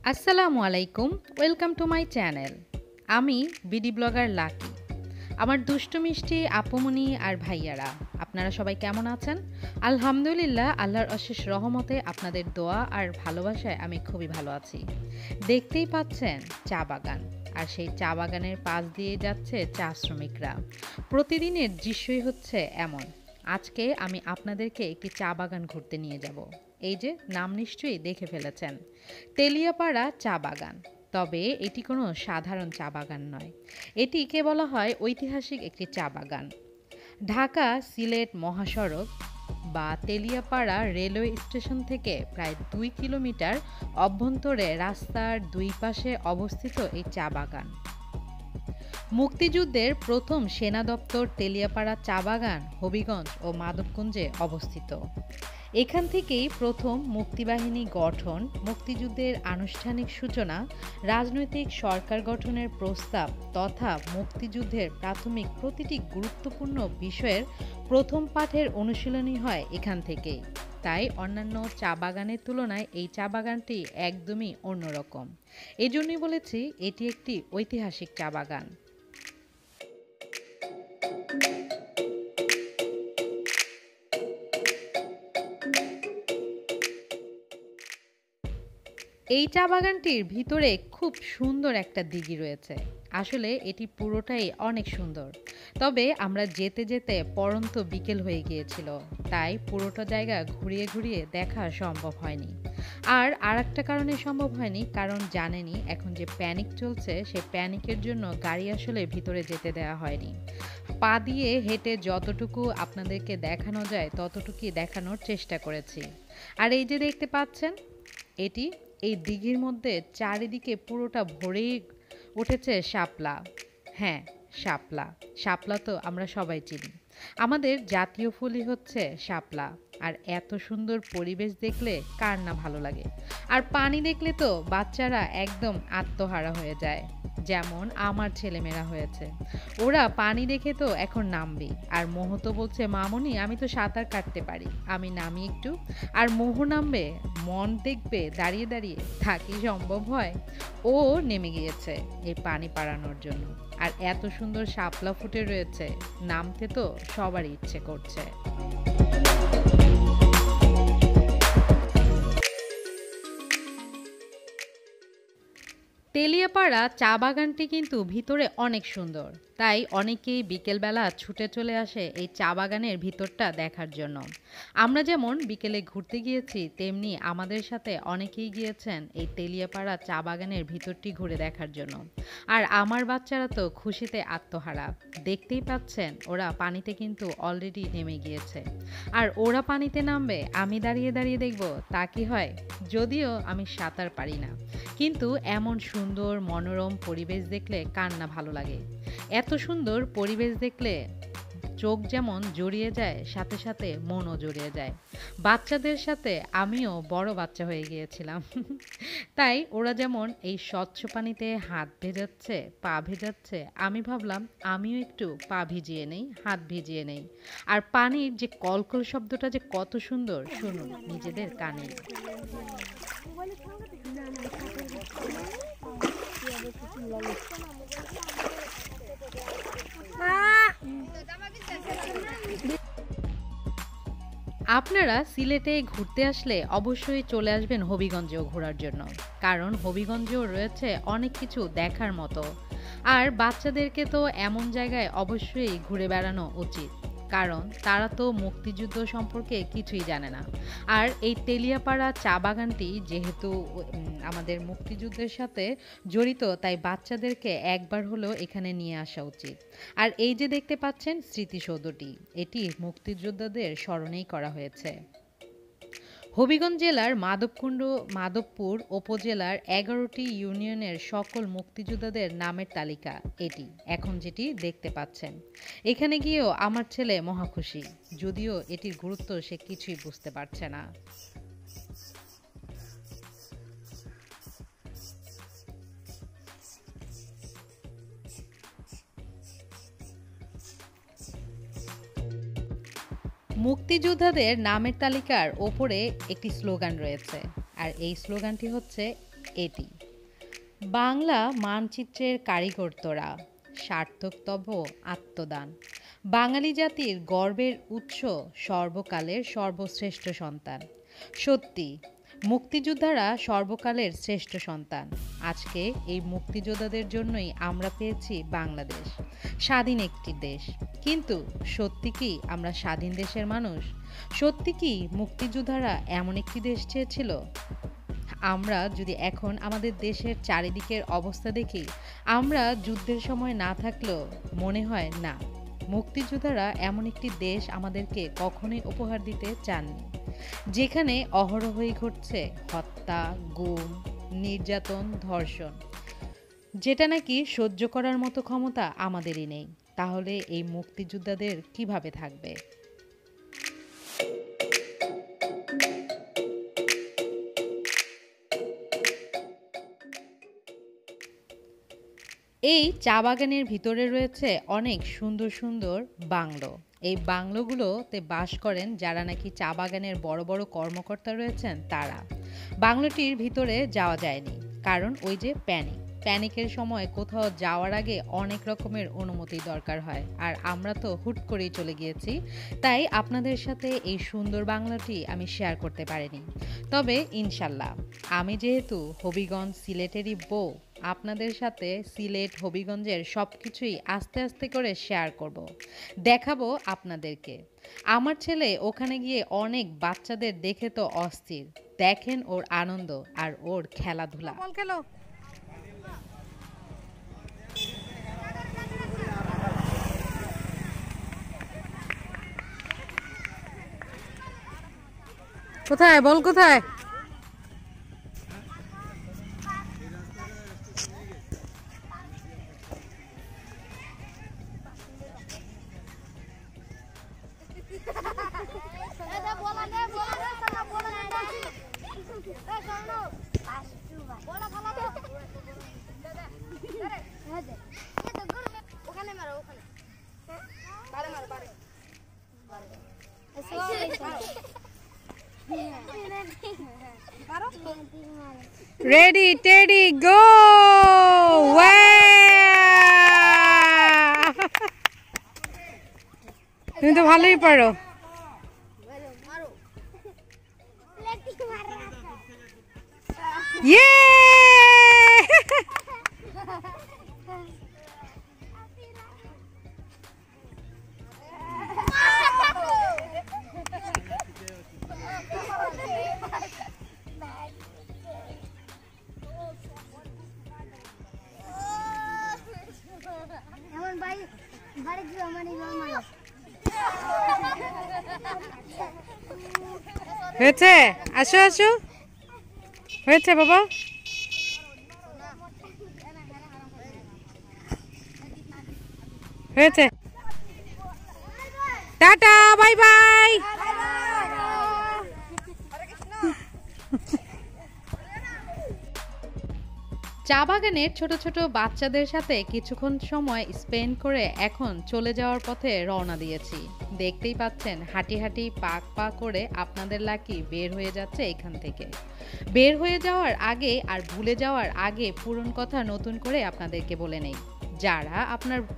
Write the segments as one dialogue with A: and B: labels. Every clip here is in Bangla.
A: আসসালামু আলাইকুম, ওয়েলকাম টু মাই চ্যানেল। আমি বিডি ব্লগার লাকি। আমার দুষ্টু মিষ্টি আপুমনি আর ভাইয়ারা, আপনারা সবাই কেমন আছেন? আলহামদুলিল্লাহ, আল্লাহর অশেষ রহমতে আপনাদের দোয়া আর ভালোবাসায় আমি খুবই ভালো আছি। দেখতেই পাচ্ছেন চা বাগান, আর সেই চা বাগানের পাশ দিয়ে যাচ্ছে চা শ্রমিকরা। প্রতিদিনের দৃশ্যই হচ্ছে এমন। আজকে আমি আপনাদেরকে একটি চা বাগান ঘুরতে নিয়ে যাব। এই যে নাম নিশ্চয়ই দেখে ফেলেছেন, তেলিয়াপাড়া চা বাগান। তবে এটি কোনো সাধারণ চা বাগান নয়, এটিকে বলা হয় ঐতিহাসিক একটি চা বাগান। ঢাকা সিলেট মহাসড়ক বা তেলিয়াপাড়া রেলওয়ে স্টেশন থেকে প্রায় 2 কিলোমিটার অভ্যন্তরে রাস্তার দুই পাশে অবস্থিত এই চা বাগান। মুক্তিযুদ্ধের প্রথম সেনা দপ্তর তেলিয়াপাড়া চা বাগান হবিগঞ্জ ও মাধবকুঞ্জে অবস্থিত। এখান থেকেই প্রথম মুক্তিবাহিনী গঠন, মুক্তিযুদ্ধের আনুষ্ঠানিক সূচনা, রাজনৈতিক সরকার গঠনের প্রস্তাব তথা মুক্তিযুদ্ধের প্রাথমিক প্রতিটি গুরুত্বপূর্ণ বিষয়ের প্রথম পাঠের অনুশীলনী হয় এখান থেকেই। তাই অন্যান্য চা বাগানের তুলনায় এই চা বাগানটি একদমই অন্যরকম। এজন্যই বলেছি এটি একটি ঐতিহাসিক চা বাগান। এই চা বাগানটির ভিতরে খুব সুন্দর একটা দিঘি রয়েছে। আসলে এটি পুরোটাই অনেক সুন্দর। তবে আমরা যেতে যেতে পড়ন্ত বিকেল হয়ে গিয়েছিল, তাই পুরোটা জায়গা ঘুরিয়ে ঘুরিয়ে দেখা সম্ভব হয়নি। আর একটা কারণে সম্ভব হয়নি, কারণ জানেনই এখন যে প্যানিক চলছে, সেই প্যানিকের জন্য গাড়ি আসলে ভিতরে যেতে দেওয়া হয়নি। পা দিয়ে হেঁটে যতটুকু আপনাদেরকে দেখানো যায় ততটুকুই দেখানোর চেষ্টা করেছি। আর এই যে দেখতে পাচ্ছেন, এটি এই দিঘির মধ্যে চারিদিকে পুরোটা ভরেই উঠেছে শাপলা। হ্যাঁ, শাপলা। শাপলা তো আমরা সবাই চিনি, আমাদের জাতীয় ফুলই হচ্ছে শাপলা। আর এত সুন্দর পরিবেশ দেখলে কার না ভালো লাগে। আর পানি দেখলে তো বাচ্চারা একদম আত্মহারা হয়ে যায়, যেমন আমার ছেলেমেয়েরা হয়েছে। ওরা পানি দেখে তো এখন নামবে। আর মোহ তো বলছে, মামনি আমি তো সাঁতার কাটতে পারি, আমি নামি একটু। আর মোহ নামবে, মন দেখবে দাঁড়িয়ে দাঁড়িয়ে, তা কি সম্ভব হয়? ও নেমে গিয়েছে এই পানি পাড়ানোর জন্য। আর এত সুন্দর শাপলা ফুটে রয়েছে, নামতে তো সবারই ইচ্ছে করছে। তেলিয়াপাড়া চা বাগানটি কিন্তু ভিতরে অনেক সুন্দর, তাই অনেকেই বিকেলবেলা ছুটে চলে আসে এই চা বাগানের ভিতরটা দেখার জন্য। আমরা যেমন বিকেলে ঘুরতে গিয়েছি, তেমনি আমাদের সাথে অনেকেই গিয়েছেন এই তেলিয়াপাড়া চা বাগানের ভিতরটি ঘুরে দেখার জন্য। আর আমার বাচ্চারা তো খুশিতে আত্মহারা। দেখতেই পাচ্ছেন ওরা পানিতে কিন্তু অলরেডি নেমে গিয়েছে। আর ওরা পানিতে নামবে, আমি দাঁড়িয়ে দাঁড়িয়ে দেখব, তা কি হয়? যদিও আমি সাঁতার পারি না, কিন্তু এমন সুন্দর মনোরম পরিবেশ দেখলে কার না ভালো লাগে। এত সুন্দর পরিবেশ দেখলে চোখ যেমন জড়িয়ে যায়, সাথে সাথে মনও জড়িয়ে যায়। বাচ্চাদের সাথে আমিও বড় বাচ্চা হয়ে গিয়েছিলাম। তাই ওরা যেমন এই স্বচ্ছ পানিতে হাত ভেজাচ্ছে, পা ভেজাচ্ছে, আমি ভাবলাম আমিও একটু পা ভিজিয়ে নেই, হাত ভিজিয়ে নেই। আর পানির যে কলকল শব্দটা যে কত সুন্দর, শুনুন নিজেদের কানে। আপনারা সিলেটে ঘুরতে আসলে অবশ্যই চলে আসবেন হবিগঞ্জেও ঘোরার জন্য, কারণ হবিগঞ্জেও রয়েছে অনেক কিছু দেখার মতো। আর বাচ্চাদেরকে তো এমন জায়গায় অবশ্যই ঘুরে বেড়ানো উচিত, কারণ তারা তো মুক্তিযুদ্ধ সম্পর্কে কিছুই জানে না। আর এই তেলিয়াপাড়া চা বাগানটি যেহেতু আমাদের মুক্তিযুদ্ধের সাথে জড়িত, তাই বাচ্চাদেরকে একবার হলেও এখানে নিয়ে আসা উচিত। আর এই যে দেখতে পাচ্ছেন স্মৃতিসৌধটি, এটি মুক্তিযোদ্ধাদের স্মরণেই করা হয়েছে। হবিগঞ্জ জেলার মাধবপুর উপজেলার 11টি ইউনিয়নের সকল মুক্তিযোদ্ধাদের নামের তালিকা এটি, এখন যেটি দেখতে পাচ্ছেন। এখানে গিয়েও আমার ছেলে মহা খুশি, যদিও এটির গুরুত্ব সে কিছুই বুঝতে পারছে না। মুক্তিযোদ্ধাদের নামের তালিকার ওপরে একটি স্লোগান রয়েছে, আর এই স্লোগানটি হচ্ছে, এটি। বাংলা মানচিত্রের কারিগর তোরা, সার্থক তব আত্মদান। বাঙালি জাতির গর্বের উৎস, সর্বকালের সর্বশ্রেষ্ঠ সন্তান। সত্যি, মুক্তিযোদ্ধারা সর্বকালের শ্রেষ্ঠ সন্তান। আজকে এই মুক্তিযোদ্ধাদের জন্যই আমরা পেয়েছি বাংলাদেশ, স্বাধীন একটি দেশ। কিন্তু সত্যি কি আমরা স্বাধীন দেশের মানুষ? সত্যি কি মুক্তিযোদ্ধারা এমন একটি দেশ চেয়েছিল? আমরা যদি এখন আমাদের দেশের চারিদিকের অবস্থা দেখি, আমরা যুদ্ধের সময় না থাকলেও মনে হয় না, মুক্তিযোদ্ধারা এমন একটি দেশ আমাদেরকে কখনোই উপহার দিতে চাননি, যেখানে অহরহই ঘটছে হত্যা, গুম, নির্যাতন, ধর্ষণ, যেটা নাকি সহ্য করার মতো ক্ষমতা আমাদেরই নেই। তাহলে এই মুক্তিযোদ্ধাদের কিভাবে থাকবে? এই চা বাগানের ভিতরে রয়েছে অনেক সুন্দর সুন্দর বাংলো। এই বাংলোগুলোতে বাস করেন যারা নাকি চা বাগানের বড় বড় কর্মকর্তা রয়েছেন তারা। বাংলোটির ভিতরে যাওয়া যায়নি, কারণ ওই যে প্যানিকের সময় কোথাও যাওয়ার আগে অনেক রকমের অনুমতি দরকার হয়, আর আমরা তো হুট করেই চলে গিয়েছি, তাই আপনাদের সাথে এই সুন্দর বাংলাটি আমি শেয়ার করতে পারিনি। তবে ইনশাল্লাহ আমি যেহেতু হবিগঞ্জ সিলেটেরই বউ, আপনাদের সাথে সিলেট হবিগঞ্জের সব কিছুই আস্তে আস্তে করে শেয়ার করব, দেখাবো আপনাদেরকে। আমার ছেলে ওখানে গিয়ে অনেক বাচ্চাদের দেখে তো অস্থির। দেখেন ওর আনন্দ আর ওর খেলাধুলা। কোথায় বল, কোথায়? Ready, steady, go! তুমি তো ভালোই পারো। হয়েছে, আসো আসো, হয়েছে বাবা। হয়েছে, টাটা, বাই বাই। চা বাগানের ছোট ছোট বাচ্চাদের সাথে কিছুক্ষণ সময় স্পেন্ড করে এখন চলে যাওয়ার পথে রওনা দিয়েছি। দেখতেই পাচ্ছেন হাঁটি হাঁটি পাক পা করে আপনাদের লাকি বের হয়ে যাচ্ছে এখান থেকে। বের হয়ে যাওয়ার আগে আর ভুলে যাওয়ার আগে পুরনো কথা নতুন করে আপনাদেরকে বলে নেই, যারা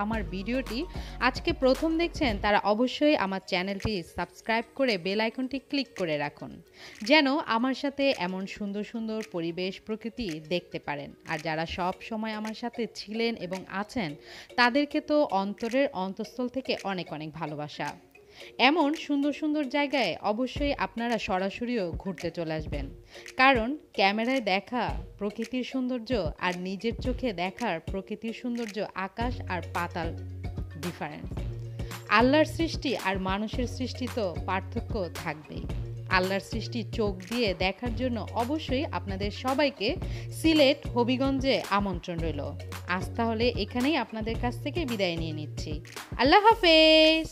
A: আমার ভিডিওটি আজকে প্রথম দেখছেন তারা অবশ্যই আমার চ্যানেলটি সাবস্ক্রাইব করে বেল আইকনটি ক্লিক করে রাখুন, যেন আমার সাথে এমন সুন্দর সুন্দর পরিবেশ প্রকৃতি দেখতে পারেন। আর যারা সব সময় আমার সাথে ছিলেন এবং আছেন তাদেরকে তো অন্তরের অন্তঃস্থল থেকে অনেক অনেক ভালোবাসা। এমন সুন্দর সুন্দর জায়গায় অবশ্যই আপনারা সরাসরিও ঘুরতে চলে আসবেন, কারণ ক্যামেরায় দেখা প্রকৃতির সৌন্দর্য আর নিজের চোখে দেখার প্রকৃতির সৌন্দর্য আকাশ আর পাতাল ডিফারেন্স। আল্লাহর সৃষ্টি আর মানুষের সৃষ্টি তো পার্থক্য থাকবেই। আল্লাহর সৃষ্টি চোখ দিয়ে দেখার জন্য অবশ্যই আপনাদের সবাইকে সিলেট হবিগঞ্জে আমন্ত্রণ রইল। আজ তাহলে এখানেই আপনাদের কাছ থেকে বিদায় নিয়ে নিচ্ছি। আল্লাহ হাফেজ।